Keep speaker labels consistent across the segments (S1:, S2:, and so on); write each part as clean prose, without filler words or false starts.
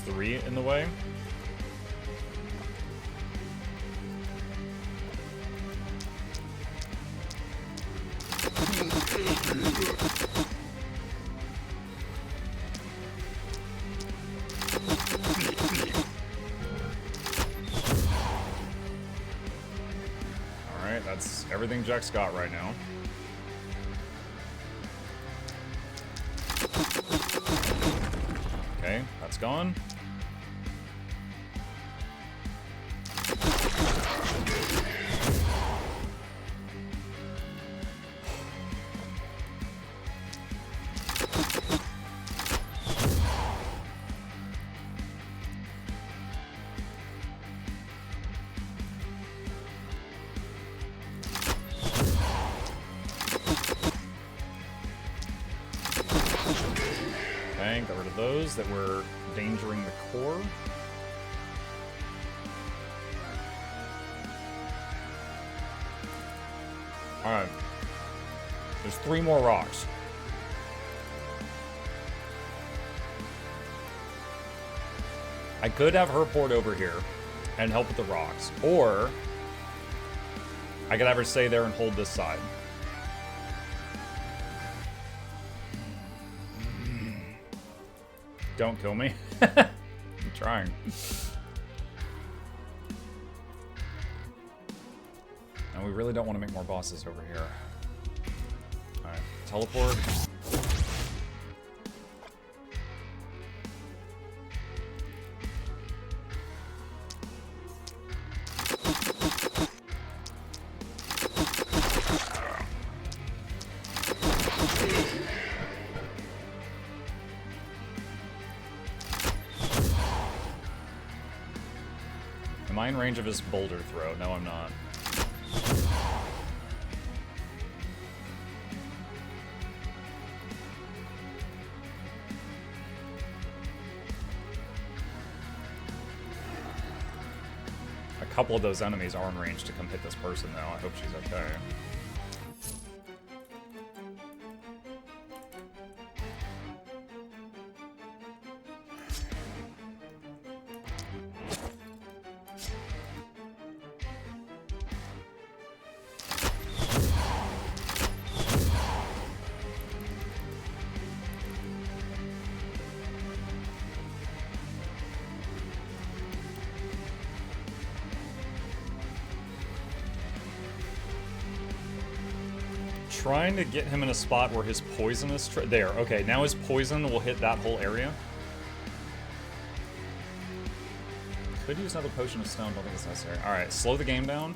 S1: there's 3 in the way. Alright, that's everything Jack's got right now. Okay, that's gone. Okay, got rid of those that were endangering the core. Alright. There's 3 more rocks. I could have her port over here and help with the rocks. Or I could have her stay there and hold this side. Don't kill me. I'm trying. And we really don't want to make more bosses over here. Alright, teleport. Am I in range of his boulder throw? No, I'm not. A couple of those enemies are in range to come hit this person, though. I hope she's okay. Trying to get him in a spot where his poison is there. Okay, now his poison will hit that whole area. Could use another potion of stone, don't think it's necessary. Alright, slow the game down.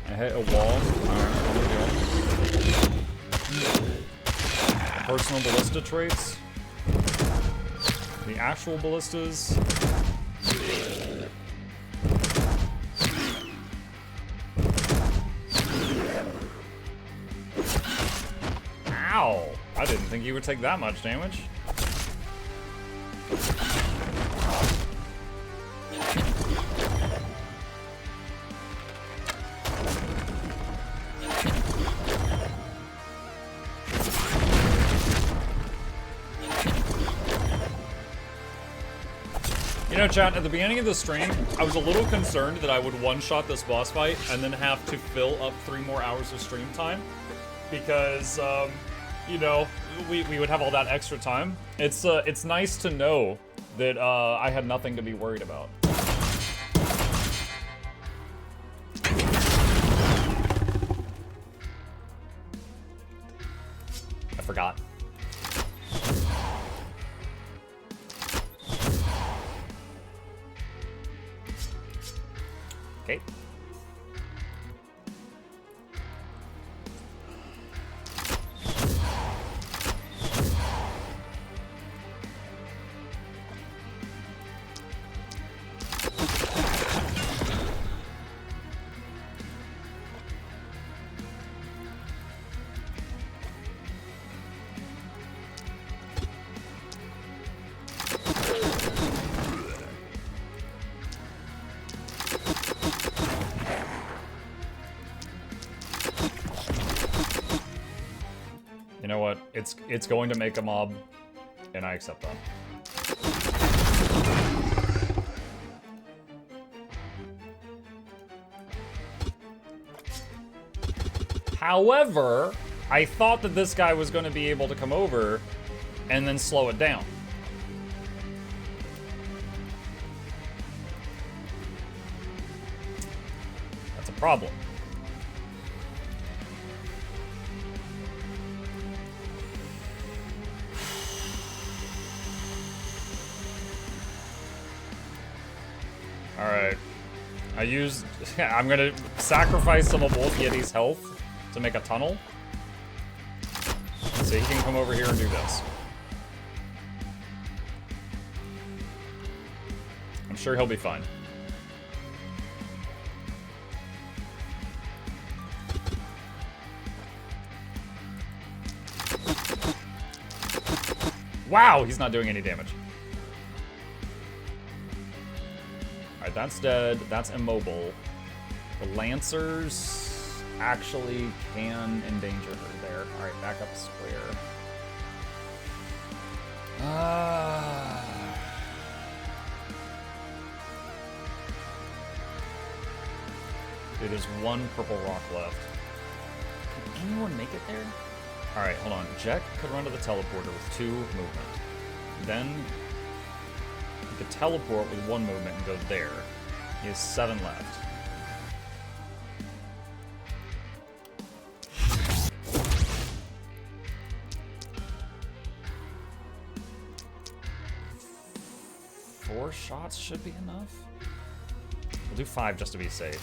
S1: I hit a wall. Alright, personal ballista traits. The actual ballistas. Ow! I didn't think you would take that much damage. You know, chat, at the beginning of the stream, I was a little concerned that I would one-shot this boss fight and then have to fill up 3 more hours of stream time. Because, you know, we would have all that extra time. It's nice to know that I had nothing to be worried about. I forgot. Okay. You know what? It's going to make a mob, and I accept that. However, I thought that this guy was going to be able to come over and then slow it down. That's a problem. Alright. I'm gonna sacrifice some of Wolf Yeti's health to make a tunnel. So he can come over here and do this. I'm sure he'll be fine. Wow, he's not doing any damage. Alright, that's dead. That's immobile. The Lancers actually can endanger her there. Alright, back up square. Dude, there's one purple rock left. Can anyone make it there? Alright, hold on. Jack could run to the teleporter with 2 movement. Then he could teleport with 1 movement and go there. He has 7 left. Four shots should be enough. We'll do 5 just to be safe.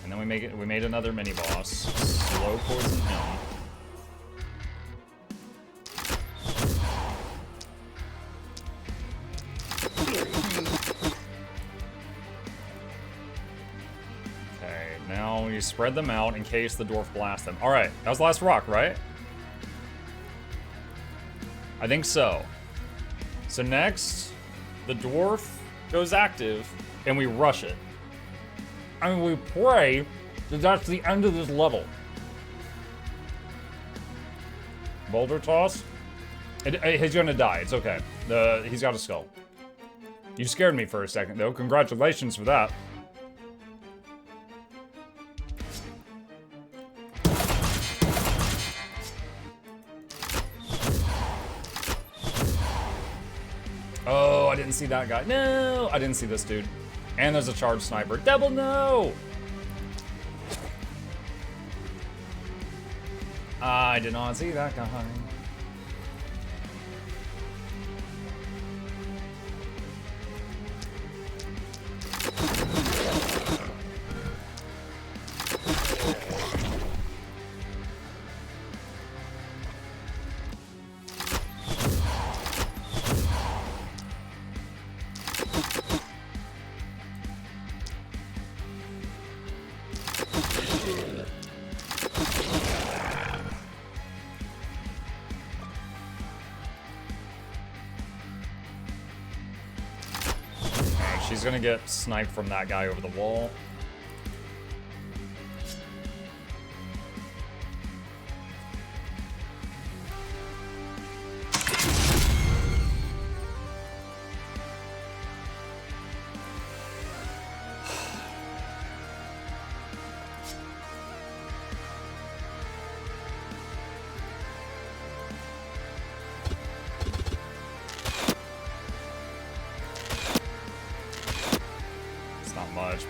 S1: And then we made another mini boss. Slow poison him. Okay, now you spread them out in case the dwarf blasts them. Alright, that was the last rock, right? I think so. So next, the dwarf goes active, and we rush it. I mean, we pray that that's the end of this level. Boulder toss? He's gonna die, it's okay. He's got a skull. You scared me for a second, though. Congratulations for that. Oh, I didn't see that guy. No, I didn't see this dude. And there's a charged sniper. Double no! I did not see that guy. She's gonna get sniped from that guy over the wall.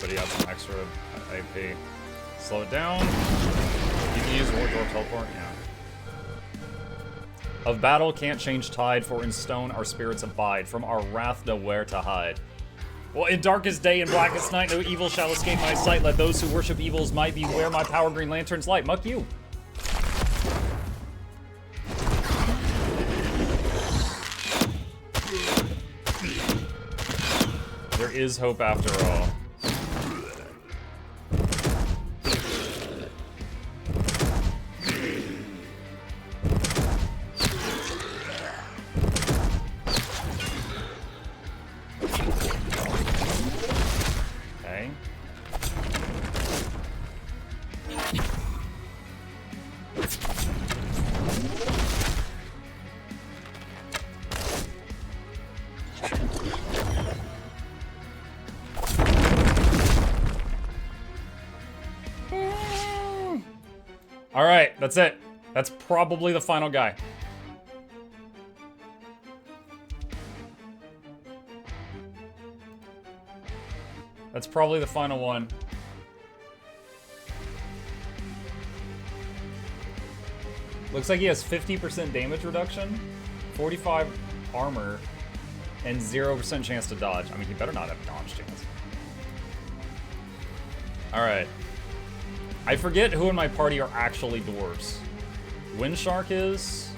S1: But he has some extra AP. Slow it down. You can use Wardrobe Teleport, yeah. Of battle can't change tide, for in stone our spirits abide. From our wrath nowhere to hide. Well, in darkest day and blackest night, no evil shall escape my sight. Let those who worship evil's might beware my power green lantern's light. Muck you. There is hope after all. All right, that's it. That's probably the final guy. That's probably the final one. Looks like he has 50% damage reduction, 45 armor, and 0% chance to dodge. I mean, he better not have dodge chance. Alright. I forget who in my party are actually dwarves. Windshark is,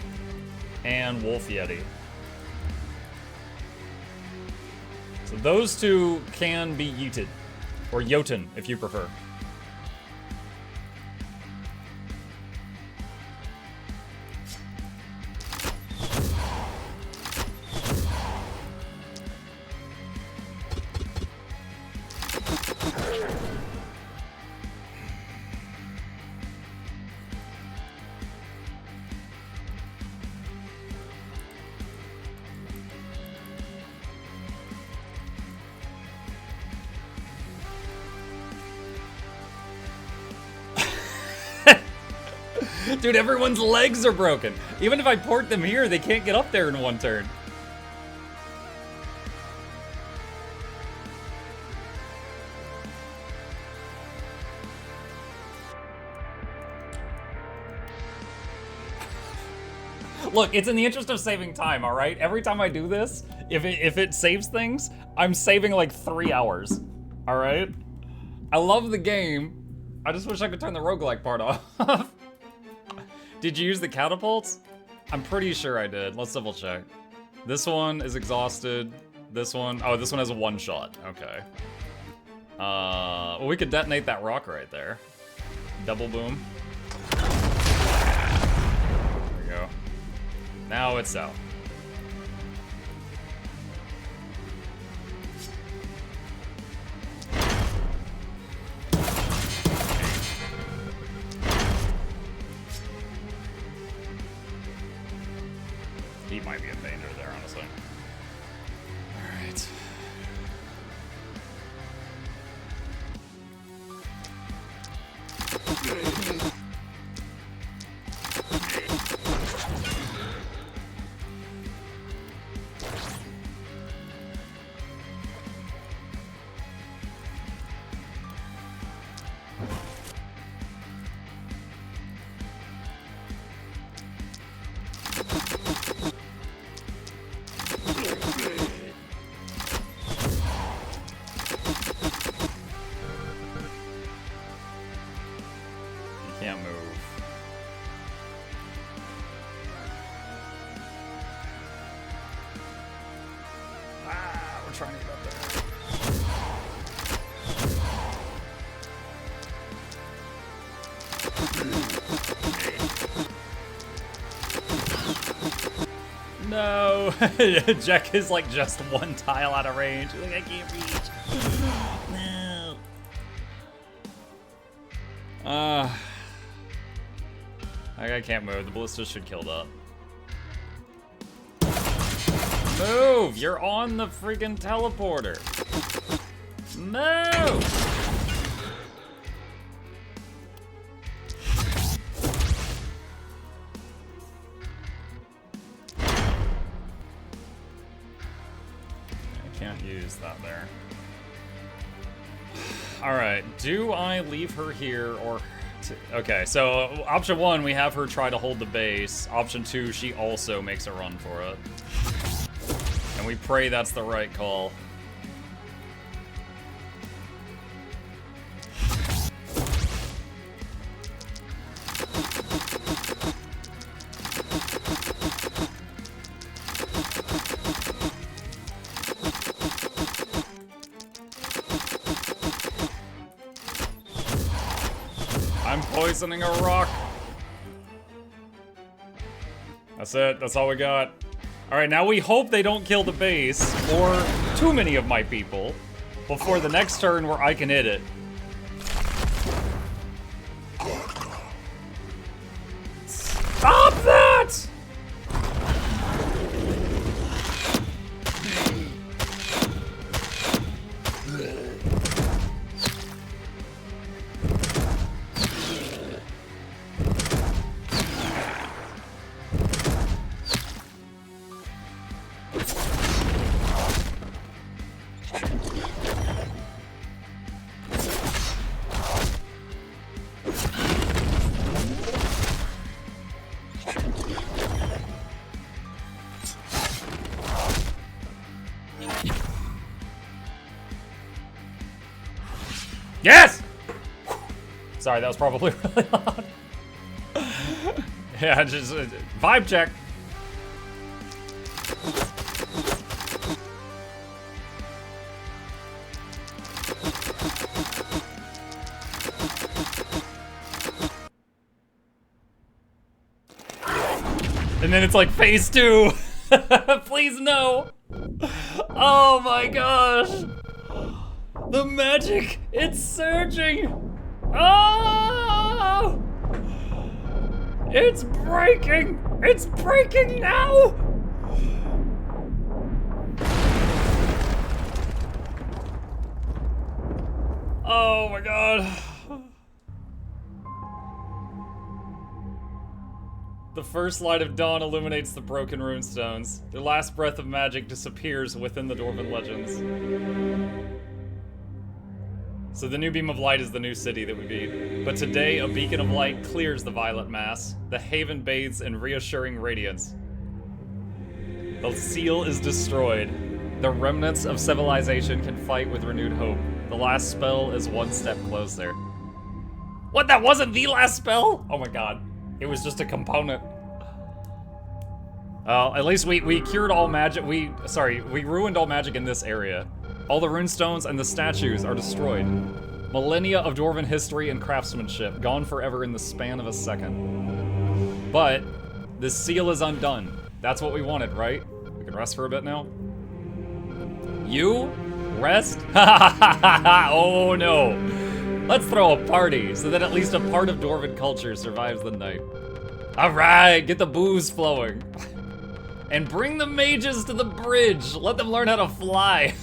S1: and Wolf Yeti. So those two can be yeeted, or Jotun, if you prefer. Dude, everyone's legs are broken. Even if I port them here, they can't get up there in one turn. Look, it's in the interest of saving time, all right? Every time I do this, if it saves things, I'm saving like 3 hours, all right? I love the game. I just wish I could turn the roguelike part off. Did you use the catapults? I'm pretty sure I did. Let's double check. This one is exhausted. This one, oh, this one has a one shot. Okay. Well, we could detonate that rock right there. Double boom. There we go. Now it's out. He might be in danger there, honestly. Alright. Can't move. Ah, we're trying to get up there. No! Jack is like just one tile out of range. Like, I can't reach. No. I can't move. The ballistas should kill that. Move! You're on the freaking teleporter. Move! I can't use that there. Alright, do I leave her here or... Okay, so option 1, we have her try to hold the base. Option 2, she also makes a run for it. And we pray that's the right call. I'm poisoning a rock. That's it. That's all we got. All right, now we hope they don't kill the base or too many of my people before the next turn where I can hit it. Stop that! Yes! Sorry, that was probably really loud. Yeah, just vibe check. And then it's like phase 2. Please no. Oh my gosh. The magic, it's surging. Oh! It's breaking. It's breaking now. Oh my god. The first light of dawn illuminates the broken runestones. Their last breath of magic disappears within the Dwarven legends. So the new beam of light is the new city that we beat. But today, a beacon of light clears the violet mass. The haven bathes in reassuring radiance. The seal is destroyed. The remnants of civilization can fight with renewed hope. The last spell is one step closer. What, that wasn't the last spell? Oh my god. It was just a component. At least we cured all magic. We ruined all magic in this area. All the runestones and the statues are destroyed. Millennia of Dwarven history and craftsmanship, gone forever in the span of a second. But this seal is undone. That's what we wanted, right? We can rest for a bit now. You? Rest? Oh no. Let's throw a party so that at least a part of Dwarven culture survives the night. All right, get the booze flowing. And bring the mages to the bridge. Let them learn how to fly.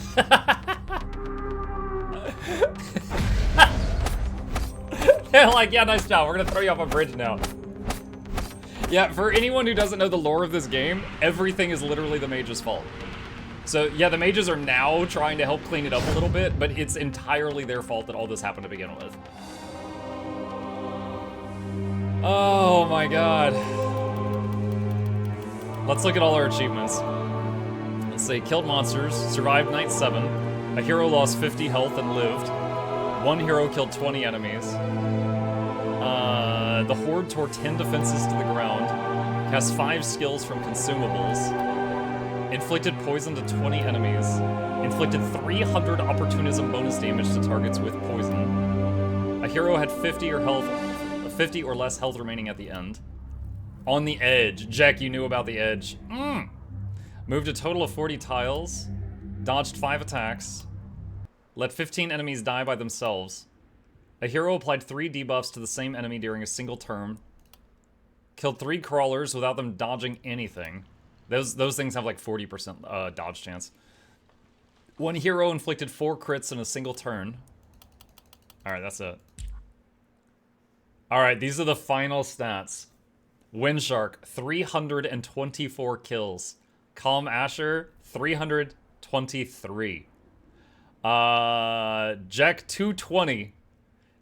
S1: They're like, yeah, nice job. We're gonna throw you off a bridge now. Yeah, for anyone who doesn't know the lore of this game, everything is literally the mage's fault. So yeah, the mages are now trying to help clean it up a little bit, but it's entirely their fault that all this happened to begin with. Oh my god. Let's look at all our achievements. Let's see, killed monsters, survived night 7. A hero lost 50 health and lived. One hero killed 20 enemies. The horde tore 10 defenses to the ground. Cast 5 skills from consumables. Inflicted poison to 20 enemies. Inflicted 300 opportunism bonus damage to targets with poison. A hero had 50 or less health remaining at the end. On the edge. Jack, you knew about the edge. Moved a total of 40 tiles. Dodged 5 attacks. Let 15 enemies die by themselves. A hero applied 3 debuffs to the same enemy during a single turn. Killed 3 crawlers without them dodging anything. Those things have like 40% dodge chance. One hero inflicted 4 crits in a single turn. Alright, that's it. Alright, these are the final stats. Windshark, 324 kills. Calm Asher, 323. Jack, 220.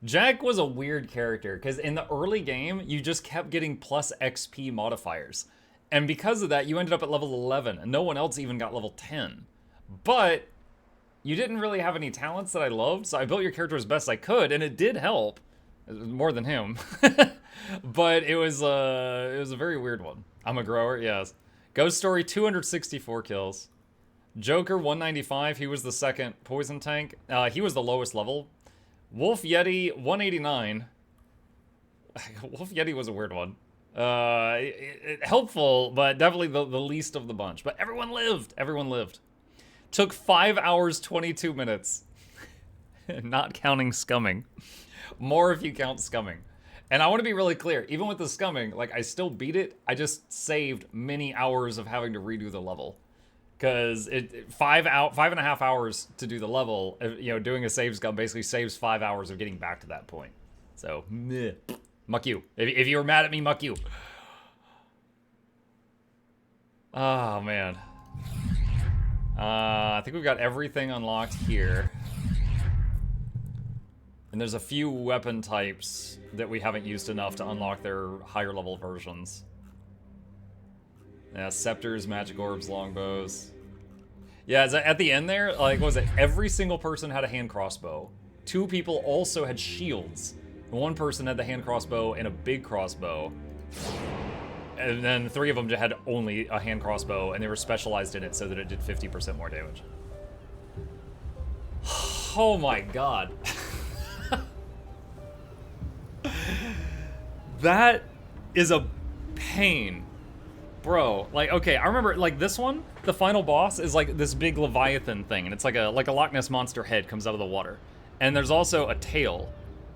S1: Jack was a weird character, because in the early game, you just kept getting plus XP modifiers. And because of that, you ended up at level 11, and no one else even got level 10. But you didn't really have any talents that I loved, so I built your character as best I could, and it did help. More than him. But it was a very weird one. I'm a grower, yes. Ghost Story, 264 kills. Joker, 195. He was the second poison tank. He was the lowest level. Wolf Yeti, 189. Wolf Yeti was a weird one. Helpful, but definitely the least of the bunch. But everyone lived. Everyone lived. Took 5 hours, 22 minutes. Not counting scumming. More if you count scumming. And I want to be really clear, even with the scumming, like, I still beat it. I just saved many hours of having to redo the level. Because 5.5 hours to do the level, you know, doing a save scum basically saves 5 hours of getting back to that point. So, meh. Muck you. If you were mad at me, muck you. Oh, man. I think we've got everything unlocked here. And there's a few weapon types that we haven't used enough to unlock their higher level versions. Yeah, scepters, magic orbs, longbows. Yeah, at the end there, like, what was it? Every single person had a hand crossbow. 2 people also had shields. One person had the hand crossbow and a big crossbow. And then 3 of them had only a hand crossbow, and they were specialized in it so that it did 50% more damage. Oh my god. That is a pain. Bro, like, okay, I remember, like, this one, the final boss is like this big Leviathan thing, and it's like a Loch Ness Monster head comes out of the water. And there's also a tail.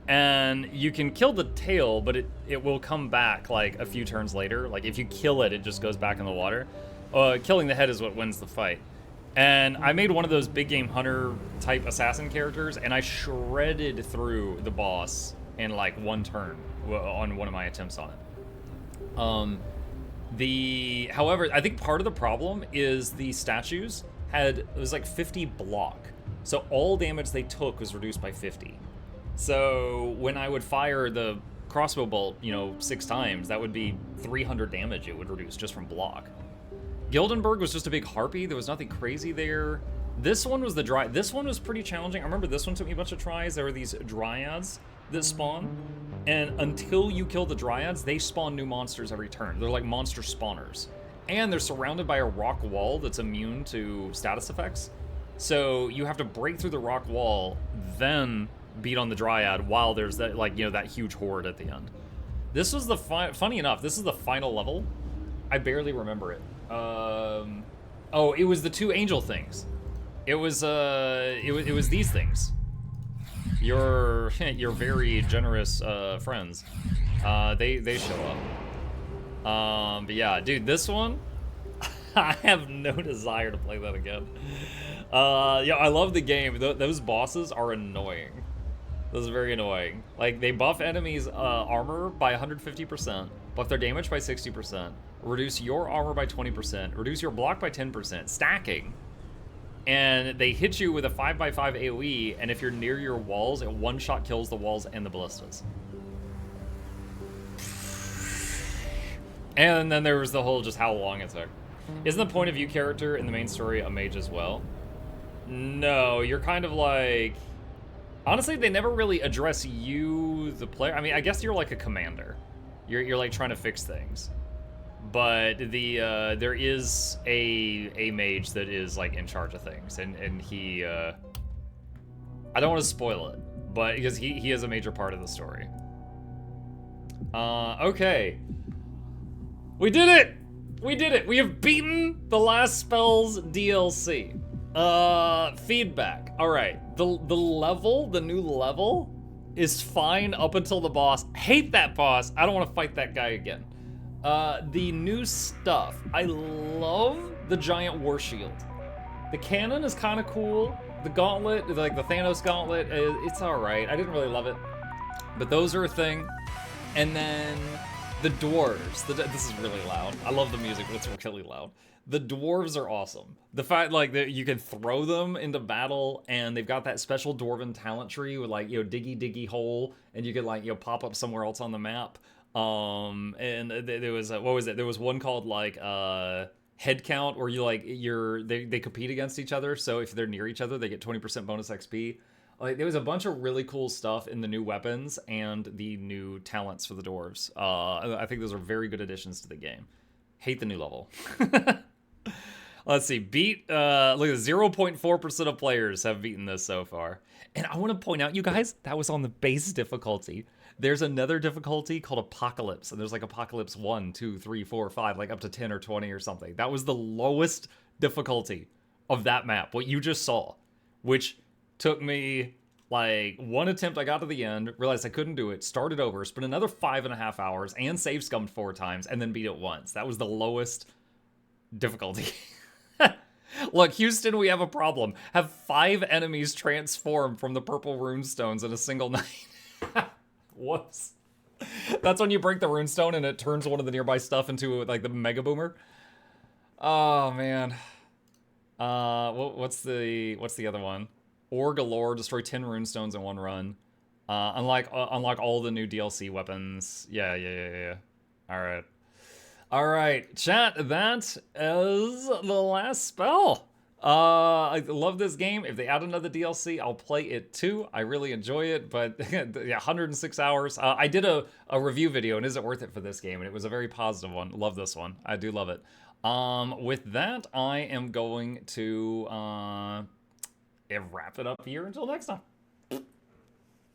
S1: And you can kill the tail, but it will come back, like, a few turns later. Like, if you kill it, it just goes back in the water. Killing the head is what wins the fight. And I made one of those big game hunter type assassin characters, and I shredded through the boss in, like, 1 turn on one of my attempts on it. However, I think part of the problem is the statues it was like 50 block. So all damage they took was reduced by 50. So when I would fire the crossbow bolt, 6 times, that would be 300 damage it would reduce just from block. Gildenberg was just a big harpy. There was nothing crazy there. This one was this one was pretty challenging. I remember this one took me a bunch of tries. There were these dryads that spawn, and until you kill the dryads, they spawn new monsters every turn. They're like monster spawners. And they're surrounded by a rock wall that's immune to status effects. So you have to break through the rock wall, then beat on the dryad while there's that, like, that huge horde at the end. This was the funny enough, this is the final level. I barely remember it. Oh, it was the 2 angel things. It was these things. Your very generous friends. They show up. But yeah, dude, this one, I have no desire to play that again. Yeah, I love the game. Those bosses are annoying. Those are very annoying. Like, they buff enemies' armor by 150%, buff their damage by 60%, reduce your armor by 20%, reduce your block by 10%, stacking. And they hit you with a 5x5 AoE, and if you're near your walls, it one-shot kills the walls and the ballistas. And then there was the whole just how long it took. Isn't the point of view character in the main story a mage as well? No, you're kind of like... Honestly, they never really address you, the player. I mean, I guess you're like a commander. You're like trying to fix things. But there is a mage that is like in charge of things, and he I don't want to spoil it, but because he is a major part of the story. Okay. We did it! We did it! We have beaten the Last Spells DLC. Feedback. Alright. The new level is fine up until the boss. Hate that boss. I don't want to fight that guy again. The new stuff. I love the giant war shield. The cannon is kind of cool. The gauntlet, like the Thanos gauntlet, it's alright. I didn't really love it. But those are a thing. And then the dwarves. This is really loud. I love the music, but it's really loud. The dwarves are awesome. The fact, like, that you can throw them into battle, and they've got that special dwarven talent tree with, like, diggy hole, and you could, like, pop up somewhere else on the map. And there was what was it? There was one called like head count, where they compete against each other. So if they're near each other, they get 20% bonus XP. Like, there was a bunch of really cool stuff in the new weapons and the new talents for the dwarves. I think those are very good additions to the game. Hate the new level. Let's see. Look at 0.4% of players have beaten this so far. And I want to point out, you guys, that was on the base difficulty. There's another difficulty called Apocalypse, and there's like Apocalypse 1, 2, 3, 4, 5, like up to 10 or 20 or something. That was the lowest difficulty of that map, what you just saw, which took me like one attempt. I got to the end, realized I couldn't do it, started over, spent another 5.5 hours, and save scummed 4 times, and then beat it once. That was the lowest difficulty. Look, Houston, we have a problem. Have 5 enemies transform from the purple runestones in a single night. Whoops. That's when you break the runestone and it turns one of the nearby stuff into, like, the Mega Boomer. Oh, man. What's the other one? Ore galore, destroy 10 runestones in one run. Unlock all the new DLC weapons. Yeah. Alright, chat, that is the last spell. I love this game. If they add another DLC, I'll play it too. I really enjoy it, but yeah, 106 hours. I did a review video, and is it worth it for this game? And it was a very positive one. Love this one. I do love it. With that, I am going to wrap it up here until next time.